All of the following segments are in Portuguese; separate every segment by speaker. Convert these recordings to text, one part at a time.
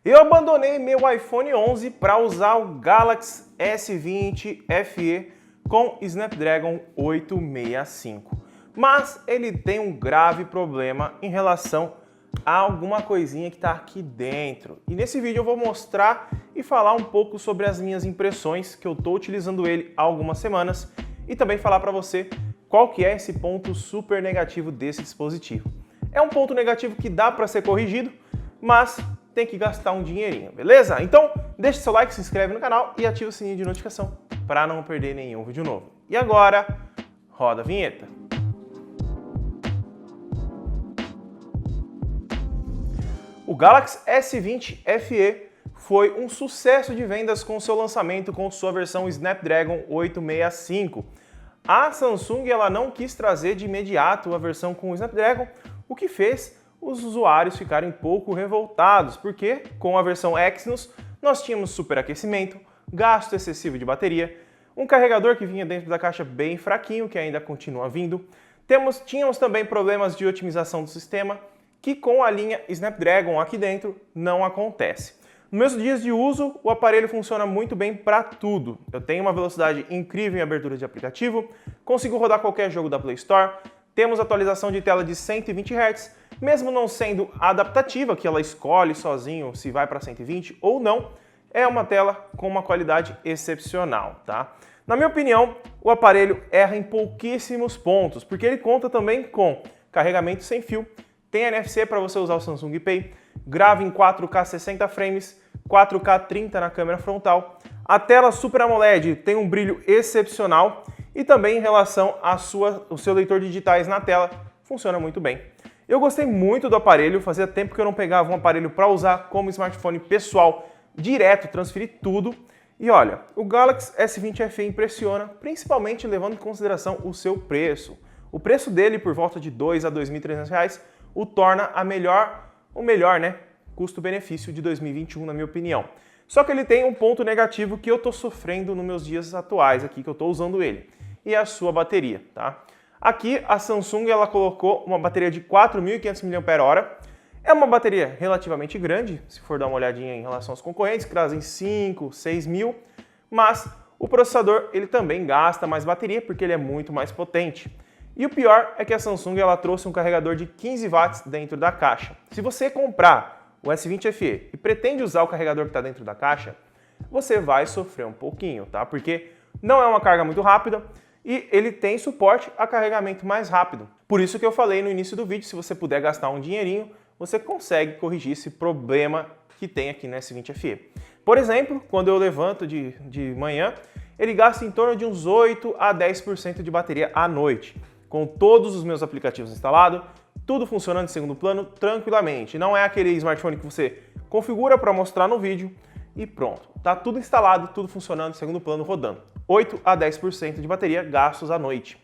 Speaker 1: Eu abandonei meu iPhone 11 para usar o Galaxy S20 FE com Snapdragon 865, mas ele tem um grave problema em relação a alguma coisinha que está aqui dentro. E nesse vídeo eu vou mostrar e falar um pouco sobre as minhas impressões, que eu estou utilizando ele há algumas semanas, e também falar para você qual que é esse ponto super negativo desse dispositivo. É um ponto negativo que dá para ser corrigido, mas tem que gastar um dinheirinho, beleza? Então, deixa seu like, se inscreve no canal e ativa o sininho de notificação para não perder nenhum vídeo novo. E agora, roda a vinheta. O Galaxy S20 FE foi um sucesso de vendas com seu lançamento com sua versão Snapdragon 865. A Samsung ela não quis trazer de imediato a versão com o Snapdragon, o que fez os usuários ficarem um pouco revoltados, porque com a versão Exynos nós tínhamos superaquecimento, gasto excessivo de bateria, um carregador que vinha dentro da caixa bem fraquinho, que ainda continua vindo. Tínhamos também problemas de otimização do sistema, que com a linha Snapdragon aqui dentro não acontece. Nos meus dias de uso, o aparelho funciona muito bem para tudo. Eu tenho uma velocidade incrível em abertura de aplicativo, consigo rodar qualquer jogo da Play Store, temos atualização de tela de 120 Hz, mesmo não sendo adaptativa, que ela escolhe sozinho se vai para 120 ou não, é uma tela com uma qualidade excepcional, tá? Na minha opinião, o aparelho erra em pouquíssimos pontos, porque ele conta também com carregamento sem fio, tem NFC para você usar o Samsung Pay, grava em 4K 60 frames, 4K 30 na câmera frontal, a tela Super AMOLED tem um brilho excepcional e também em relação ao seu leitor de digitais na tela, funciona muito bem. Eu gostei muito do aparelho, fazia tempo que eu não pegava um aparelho para usar como smartphone pessoal, direto, transferir tudo. E olha, o Galaxy S20 FE impressiona, principalmente levando em consideração o seu preço. O preço dele, por volta de R$ 2.000 a R$ 2.300, o torna o melhor, né, custo-benefício de 2021, na minha opinião. Só que ele tem um ponto negativo que eu estou sofrendo nos meus dias atuais aqui, que eu estou usando ele, e é a sua bateria, tá? Aqui a Samsung ela colocou uma bateria de 4.500 mAh, é uma bateria relativamente grande, se for dar uma olhadinha em relação aos concorrentes, que trazem 5, 6 mil, mas o processador ele também gasta mais bateria porque ele é muito mais potente. E o pior é que a Samsung ela trouxe um carregador de 15 watts dentro da caixa. Se você comprar o S20 FE e pretende usar o carregador que está dentro da caixa, você vai sofrer um pouquinho, tá? Porque não é uma carga muito rápida e ele tem suporte a carregamento mais rápido. Por isso que eu falei no início do vídeo, se você puder gastar um dinheirinho, você consegue corrigir esse problema que tem aqui no S20 FE. Por exemplo, quando eu levanto de manhã, ele gasta em torno de uns 8 a 10% de bateria à noite. Com todos os meus aplicativos instalados, tudo funcionando em segundo plano tranquilamente. Não é aquele smartphone que você configura para mostrar no vídeo e pronto. Tá tudo instalado, tudo funcionando em segundo plano, rodando. 8 a 10% de bateria gastos à noite.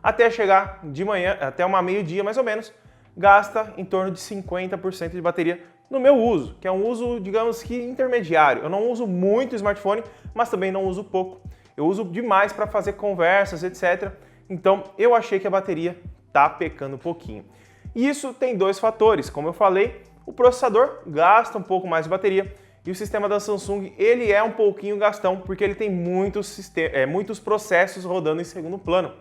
Speaker 1: Até chegar de manhã, até uma meio-dia mais ou menos, gasta em torno de 50% de bateria no meu uso, que é um uso, digamos que intermediário. Eu não uso muito smartphone, mas também não uso pouco. Eu uso demais para fazer conversas, etc. Então eu achei que a bateria tá pecando um pouquinho. E isso tem dois fatores, como eu falei, o processador gasta um pouco mais de bateria e o sistema da Samsung ele é um pouquinho gastão porque ele tem muitos processos rodando em segundo plano.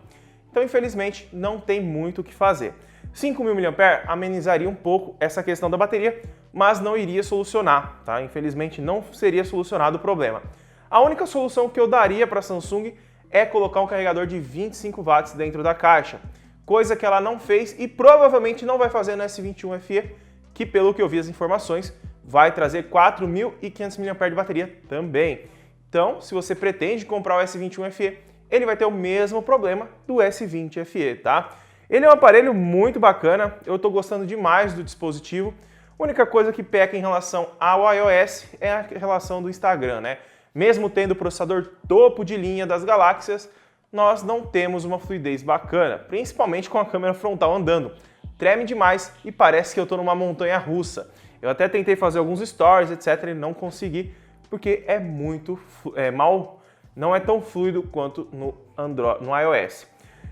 Speaker 1: Então infelizmente não tem muito o que fazer. 5.000 mAh amenizaria um pouco essa questão da bateria, mas não iria solucionar, tá? Infelizmente não seria solucionado o problema. A única solução que eu daria para a Samsung é colocar um carregador de 25 watts dentro da caixa, coisa que ela não fez e provavelmente não vai fazer no S21 FE, que pelo que eu vi as informações, vai trazer 4.500 mAh de bateria também. Então, se você pretende comprar o S21 FE, ele vai ter o mesmo problema do S20 FE, tá? Ele é um aparelho muito bacana, eu estou gostando demais do dispositivo. A única coisa que peca em relação ao iOS é a relação do Instagram, né? Mesmo tendo o processador topo de linha das galáxias, nós não temos uma fluidez bacana, principalmente com a câmera frontal andando. Treme demais e parece que eu estou numa montanha russa. Eu até tentei fazer alguns stories, etc, e não consegui, porque não é tão fluido quanto no iOS.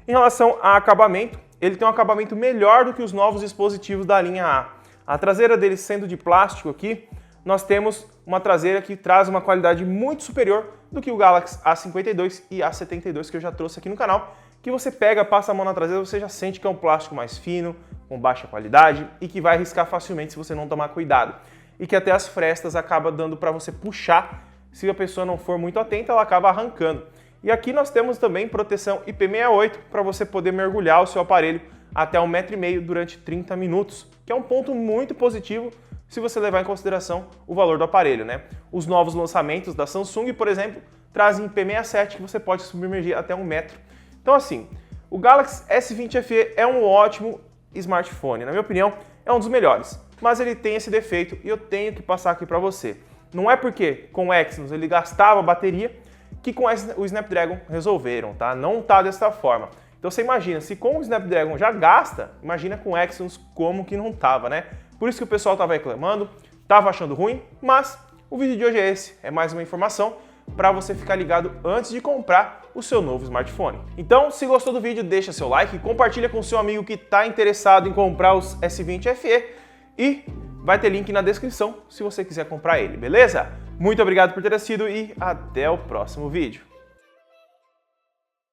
Speaker 1: Em relação a acabamento, ele tem um acabamento melhor do que os novos dispositivos da linha A. A traseira dele sendo de plástico aqui, nós temos uma traseira que traz uma qualidade muito superior do que o Galaxy A52 e A72 que eu já trouxe aqui no canal, que você pega, passa a mão na traseira, você já sente que é um plástico mais fino, com baixa qualidade e que vai riscar facilmente se você não tomar cuidado. E que até as frestas acaba dando para você puxar, se a pessoa não for muito atenta, ela acaba arrancando. E aqui nós temos também proteção IP68 para você poder mergulhar o seu aparelho até 1,5 m durante 30 minutos, que é um ponto muito positivo se você levar em consideração o valor do aparelho, né? Os novos lançamentos da Samsung, por exemplo, trazem IP67 que você pode submergir até 1 metro. Então assim, o Galaxy S20 FE é um ótimo smartphone, na minha opinião, é um dos melhores, mas ele tem esse defeito e eu tenho que passar aqui para você. Não é porque com o Exynos ele gastava bateria que com o Snapdragon resolveram, tá? Não tá dessa forma. Então você imagina, se com o Snapdragon já gasta, imagina com o Exynos como que não tava, né? Por isso que o pessoal tava reclamando, tava achando ruim, mas o vídeo de hoje é esse, é mais uma informação para você ficar ligado antes de comprar o seu novo smartphone. Então, se gostou do vídeo, deixa seu like, compartilha com seu amigo que está interessado em comprar os S20 FE e vai ter link na descrição se você quiser comprar ele, beleza? Muito obrigado por ter assistido e até o próximo vídeo.